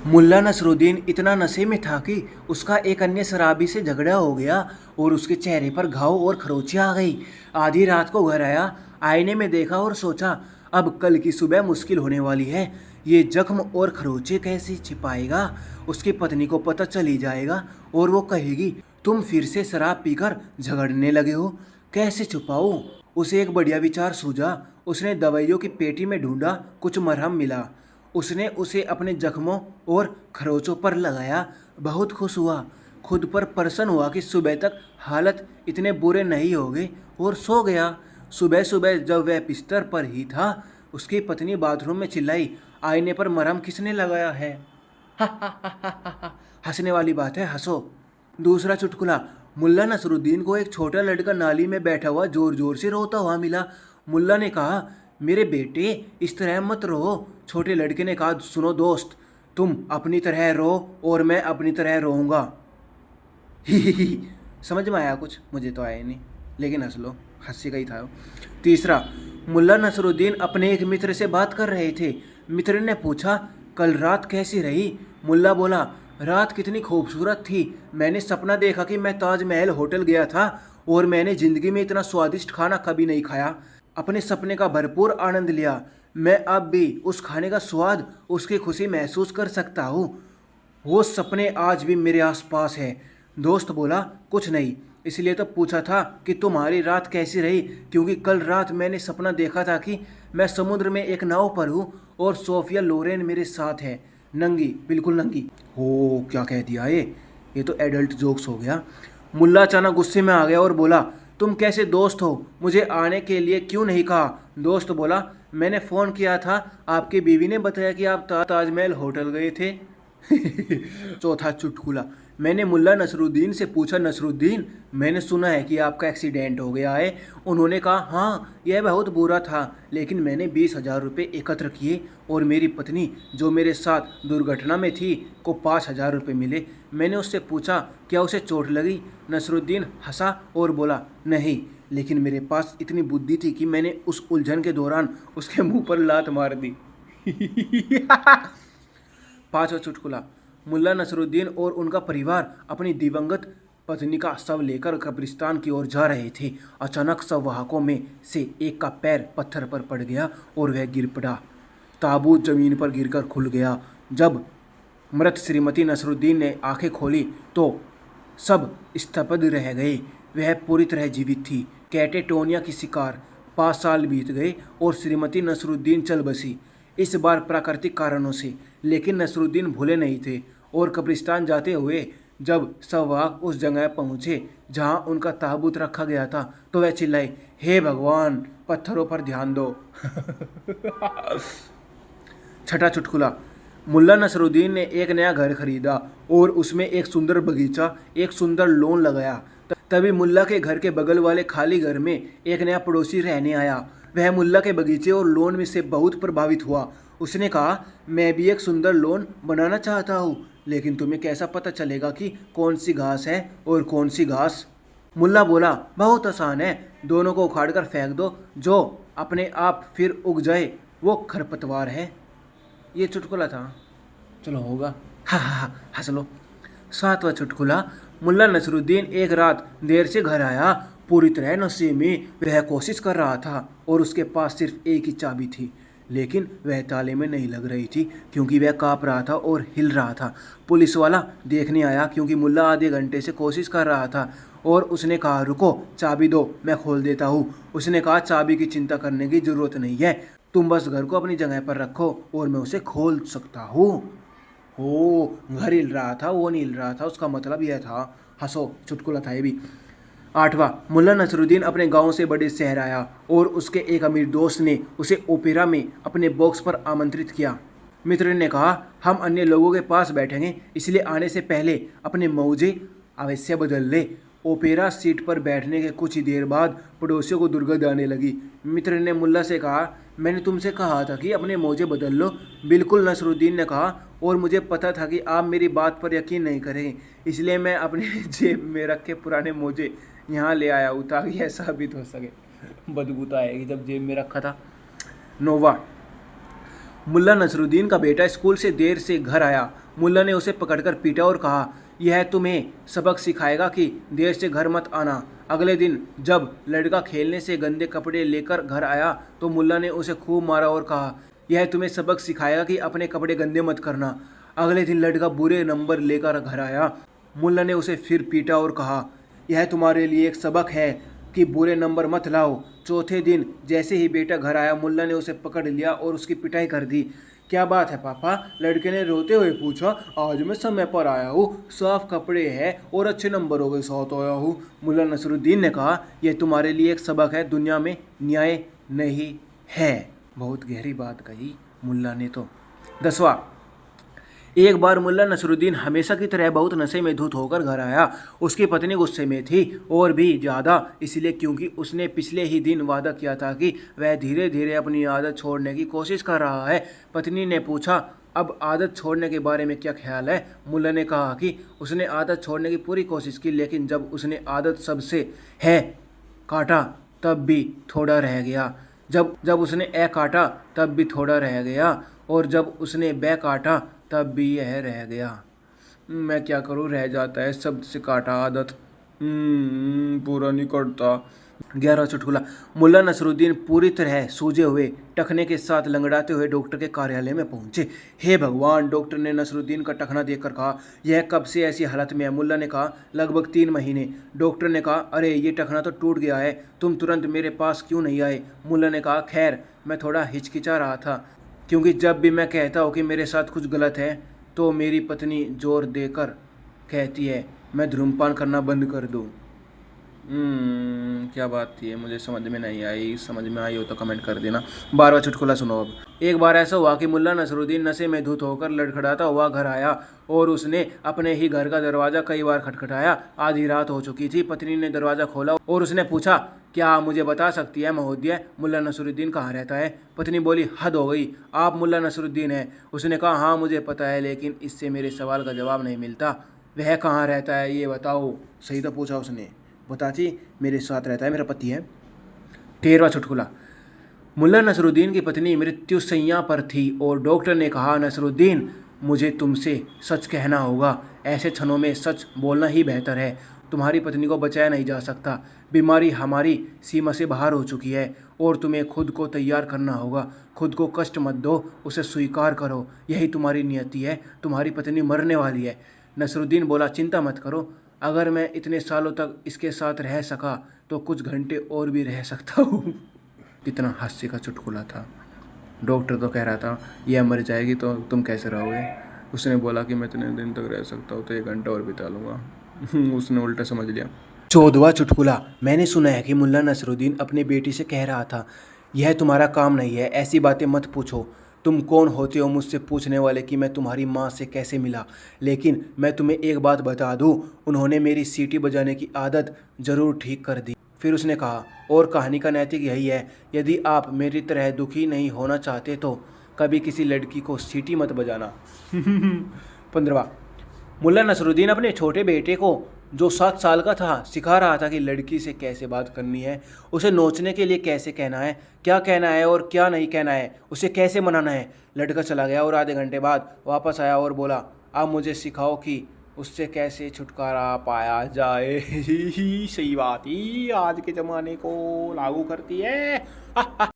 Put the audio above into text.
मुल्ला नसरुद्दीन इतना नशे में था कि उसका एक अन्य शराबी से झगड़ा हो गया और उसके चेहरे पर घाव और खरोंचियाँ आ गई। आधी रात को घर आया, आईने में देखा और सोचा अब कल की सुबह मुश्किल होने वाली है। ये जख्म और खरोंचे कैसे छिपाएगा? उसकी पत्नी को पता चल ही जाएगा और वो कहेगी तुम फिर से शराब पीकर झगड़ने लगे हो। कैसे छुपाऊँ? उसे एक बढ़िया विचार सूझा। उसने दवाइयों की पेटी में ढूंढा, कुछ मरहम मिला। उसने उसे अपने जख्मों और खरोंचों पर लगाया। बहुत खुश हुआ, खुद पर प्रसन्न हुआ कि सुबह तक हालत इतने बुरे नहीं हो गए और सो गया। सुबह सुबह जब वह बिस्तर पर ही था, उसकी पत्नी बाथरूम में चिल्लाई, आईने पर मरहम किसने लगाया है? हंसने वाली बात है, हंसो। दूसरा चुटकुला। मुल्ला नसरुद्दीन को एक छोटा लड़का नाली में बैठा हुआ जोर जोर से रोता हुआ मिला। मुल्ला ने कहा, मेरे बेटे इस तरह मत रो। छोटे लड़के ने कहा, सुनो दोस्त, तुम अपनी तरह रो और मैं अपनी तरह रोऊंगा। ही समझ में आया कुछ? मुझे तो आया नहीं, लेकिन हंस लो, हंसी का ही था वो। तीसरा। मुल्ला नसरुद्दीन अपने एक मित्र से बात कर रहे थे। मित्र ने पूछा, कल रात कैसी रही? मुल्ला बोला, रात कितनी खूबसूरत थी। मैंने सपना देखा कि मैं ताजमहल होटल गया था और मैंने ज़िंदगी में इतना स्वादिष्ट खाना कभी नहीं खाया। अपने सपने का भरपूर आनंद लिया। मैं अब भी उस खाने का स्वाद, उसकी खुशी महसूस कर सकता हूँ। वो सपने आज भी मेरे आसपास है। दोस्त बोला, कुछ नहीं, इसलिए तो पूछा था कि तुम्हारी रात कैसी रही, क्योंकि कल रात मैंने सपना देखा था कि मैं समुद्र में एक नाव पर हूँ और सोफिया लोरेन मेरे साथ है, नंगी, बिल्कुल नंगी। हो, क्या कह दिया ये तो एडल्ट जोक्स हो गया। मुल्ला अचानक गुस्से में आ गया और बोला, तुम कैसे दोस्त हो? मुझे आने के लिए क्यों नहीं कहा? दोस्त बोला, मैंने फ़ोन किया था, आपकी बीवी ने बताया कि आप ताजमहल होटल गए थे। चौथा चुटकुला। मैंने मुल्ला नसरुद्दीन से पूछा, नसरुद्दीन, मैंने सुना है कि आपका एक्सीडेंट हो गया है। उन्होंने कहा, हाँ यह बहुत बुरा था, लेकिन मैंने 20,000 रुपये एकत्र किए और मेरी पत्नी जो मेरे साथ दुर्घटना में थी को 5,000 रुपये मिले। मैंने उससे पूछा, क्या उसे चोट लगी? नसरुद्दीन हंसा और बोला, नहीं, लेकिन मेरे पास इतनी बुद्धि थी कि मैंने उस उलझन के दौरान उसके मुंह पर लात मार दी। पांचवा चुटकुला। मुल्ला नसरुद्दीन और उनका परिवार अपनी दिवंगत पत्नी का शव लेकर कब्रिस्तान की ओर जा रहे थे। अचानक शववाहकों में से एक का पैर पत्थर पर पड़ गया और वह गिर पड़ा। ताबूत जमीन पर गिरकर खुल गया। जब मृत श्रीमती नसरुद्दीन ने आंखें खोली तो सब स्तब्ध रह गए। वह पूरी तरह जीवित थी, कैटेटोनिया की शिकार। 5 साल बीत गए और श्रीमती नसरुद्दीन चल बसी, इस बार प्राकृतिक कारणों से। लेकिन नसरुद्दीन भूले नहीं थे और कब्रिस्तान जाते हुए जब शववाहक उस जगह पहुँचे जहाँ उनका ताबूत रखा गया था, तो वह चिल्लाए, हे भगवान, पत्थरों पर ध्यान दो। छठा चुटकुला। मुल्ला नसरुद्दीन ने एक नया घर खरीदा और उसमें एक सुंदर बगीचा, एक सुंदर लॉन लगाया। तभी मुल्ला के घर के बगल वाले खाली घर में एक नया पड़ोसी रहने आया। वह मुल्ला के बगीचे और लॉन में से बहुत प्रभावित हुआ। उसने कहा, मैं भी एक सुंदर लॉन बनाना चाहता हूँ, लेकिन तुम्हें कैसा पता चलेगा कि कौन सी घास है और कौन सी घास? मुल्ला बोला, बहुत आसान है, दोनों को उखाड़ कर फेंक दो, जो अपने आप फिर उग जाए वो खरपतवार है। ये चुटकुला था, चलो होगा, हा हा हा, हंस लो। सातवां चुटकुला। मुल्ला नसरुद्दीन एक रात देर से घर आया। पूरी तरह नशे में वह कोशिश कर रहा था और उसके पास सिर्फ एक ही चाबी थी, लेकिन वह ताले में नहीं लग रही थी क्योंकि वह काँप रहा था और हिल रहा था। पुलिस वाला देखने आया क्योंकि मुल्ला आधे घंटे से कोशिश कर रहा था और उसने कहा, रुको, चाबी दो, मैं खोल देता हूँ। उसने कहा, चाबी की चिंता करने की ज़रूरत नहीं है, तुम बस घर को अपनी जगह पर रखो और मैं उसे खोल सकता हूँ। हो, घर हिल रहा था, वो नहीं हिल रहा था, उसका मतलब यह था। हंसो, चुटकुला था ये भी। आठवां। मुल्ला नसरुद्दीन अपने गांव से बड़े शहर आया और उसके एक अमीर दोस्त ने उसे ओपेरा में अपने बॉक्स पर आमंत्रित किया। मित्र ने कहा, हम अन्य लोगों के पास बैठेंगे, इसलिए आने से पहले अपने मौजे अवश्य बदल ले। ओपेरा सीट पर बैठने के कुछ ही देर बाद पड़ोसियों को दुर्गंध आने लगी। मित्र ने मुल्ला से कहा, मैंने तुमसे कहा था कि अपने मोजे बदल लो। बिल्कुल, नसरुद्दीन ने कहा, और मुझे पता था कि आप मेरी बात पर यकीन नहीं करेंगे, इसलिए मैं अपने जेब में रखे पुराने मोजे यहाँ ले आया हूँ ताकि यह साबित हो सके। बदबू तो आएगी जब जेब में रखा था। नौवा। मुल्ला नसरुद्दीन का बेटा स्कूल से देर से घर आया। मुल्ला ने उसे पकड़कर पीटा और कहा, यह तुम्हें सबक सिखाएगा कि देर से घर मत आना। अगले दिन जब लड़का खेलने से गंदे कपड़े लेकर घर आया तो मुल्ला ने उसे खूब मारा और कहा, यह तुम्हें सबक सिखाएगा कि अपने कपड़े गंदे मत करना। अगले दिन लड़का बुरे नंबर लेकर घर आया। मुल्ला ने उसे फिर पीटा और कहा, यह तुम्हारे लिए एक सबक है कि बुरे नंबर मत लाओ। चौथे दिन जैसे ही बेटा घर आया, मुल्ला ने उसे पकड़ लिया और उसकी पिटाई कर दी। क्या बात है पापा? लड़के ने रोते हुए पूछा। आज मैं समय पर आया हूँ, साफ कपड़े हैं और अच्छे नंबरों के साथ आया हूँ। मुल्ला नसरुद्दीन ने कहा, यह तुम्हारे लिए एक सबक है, दुनिया में न्याय नहीं है। बहुत गहरी बात कही मुल्ला ने तो। 10वां, एक बार मुल्ला नसरुद्दीन हमेशा की तरह बहुत नशे में धुत होकर घर आया। उसकी पत्नी गुस्से में थी और भी ज़्यादा, इसलिए क्योंकि उसने पिछले ही दिन वादा किया था कि वह धीरे धीरे अपनी आदत छोड़ने की कोशिश कर रहा है। पत्नी ने पूछा, अब आदत छोड़ने के बारे में क्या ख्याल है? मुल्ला ने कहा कि उसने आदत छोड़ने की पूरी कोशिश की, लेकिन जब उसने आदत सबसे है काटा तब भी थोड़ा रह गया। जब उसने ए काटा तब भी थोड़ा रह गया, और जब उसने बे काटा तब भी यह रह गया। मैं क्या करूँ, रह जाता है। शब्द से काटा आदत पूरा नहीं करता। 11वां चुटकुला, मुल्ला नसरुद्दीन पूरी तरह सूजे हुए टखने के साथ लंगड़ाते हुए डॉक्टर के कार्यालय में पहुंचे। हे भगवान! डॉक्टर ने नसरुद्दीन का टखना देखकर कहा, यह कब से ऐसी हालत में है? मुल्ला ने कहा, लगभग 3 महीने। डॉक्टर ने कहा, अरे ये टखना तो टूट गया है, तुम तुरंत मेरे पास क्यों नहीं आए? मुल्ला ने कहा, खैर मैं थोड़ा हिचकिचा रहा था, क्योंकि जब भी मैं कहता हूँ कि मेरे साथ कुछ गलत है तो मेरी पत्नी जोर देकर कहती है मैं धूम्रपान करना बंद कर दूँ। क्या बात थी, मुझे समझ में नहीं आई। समझ में आई हो तो कमेंट कर देना। 12वां चुटकुला सुनो अब। एक बार ऐसा हुआ कि मुल्ला नसरुद्दीन नशे में धुत होकर लड़खड़ाता हुआ घर आया और उसने अपने ही घर का दरवाज़ा कई बार खटखटाया। आधी रात हो चुकी थी। पत्नी ने दरवाज़ा खोला और उसने पूछा, क्या आप मुझे बता सकती है महोदय, मुल्ला नसरुद्दीन कहाँ रहता है? पत्नी बोली, हद हो गई, आप मुल्ला नसरुद्दीन हैं? उसने कहा, हाँ मुझे पता है, लेकिन इससे मेरे सवाल का जवाब नहीं मिलता। वह कहाँ रहता है ये बताओ। सही तो पूछा उसने। बताती, मेरे साथ रहता है, मेरा पति है। 13वां चुटकुला, मुल्ला नसरुद्दीन की पत्नी मृत्युशैया पर थी और डॉक्टर ने कहा, नसरुद्दीन मुझे तुमसे सच कहना होगा। ऐसे क्षणों में सच बोलना ही बेहतर है। तुम्हारी पत्नी को बचाया नहीं जा सकता। बीमारी हमारी सीमा से बाहर हो चुकी है और तुम्हें खुद को तैयार करना होगा। खुद को कष्ट मत दो, उसे स्वीकार करो, यही तुम्हारी नियति है। तुम्हारी पत्नी मरने वाली है। नसरुद्दीन बोला, चिंता मत करो, अगर मैं इतने सालों तक इसके साथ रह सका तो कुछ घंटे और भी रह सकता हूँ। कितना हास्य का चुटकुला था। डॉक्टर तो कह रहा था यह मर जाएगी तो तुम कैसे रहोगे? उसने बोला कि मैं इतने दिन तक रह सकता हूँ तो 1 घंटा और बिता लूँगा। उसने उल्टा समझ लिया। 14वां चुटकुला, मैंने सुना है कि मुल्ला नसरुद्दीन अपनी बेटी से कह रहा था, यह तुम्हारा काम नहीं है, ऐसी बातें मत पूछो। तुम कौन होते हो मुझसे पूछने वाले कि मैं तुम्हारी माँ से कैसे मिला? लेकिन मैं तुम्हें एक बात बता दूँ, उन्होंने मेरी सीटी बजाने की आदत ज़रूर ठीक कर दी। फिर उसने कहा, और कहानी का नैतिक यही है, यदि आप मेरी तरह दुखी नहीं होना चाहते तो कभी किसी लड़की को सीटी मत बजाना। 15वां, मुल्ला नसरुद्दीन अपने छोटे बेटे को जो 7 साल का था सिखा रहा था कि लड़की से कैसे बात करनी है, उसे नोचने के लिए कैसे कहना है, क्या कहना है और क्या नहीं कहना है, उसे कैसे मनाना है। लड़का चला गया और आधे घंटे बाद वापस आया और बोला, अब मुझे सिखाओ कि उससे कैसे छुटकारा पाया जाए। सही बात ही आज के ज़माने को लागू करती है।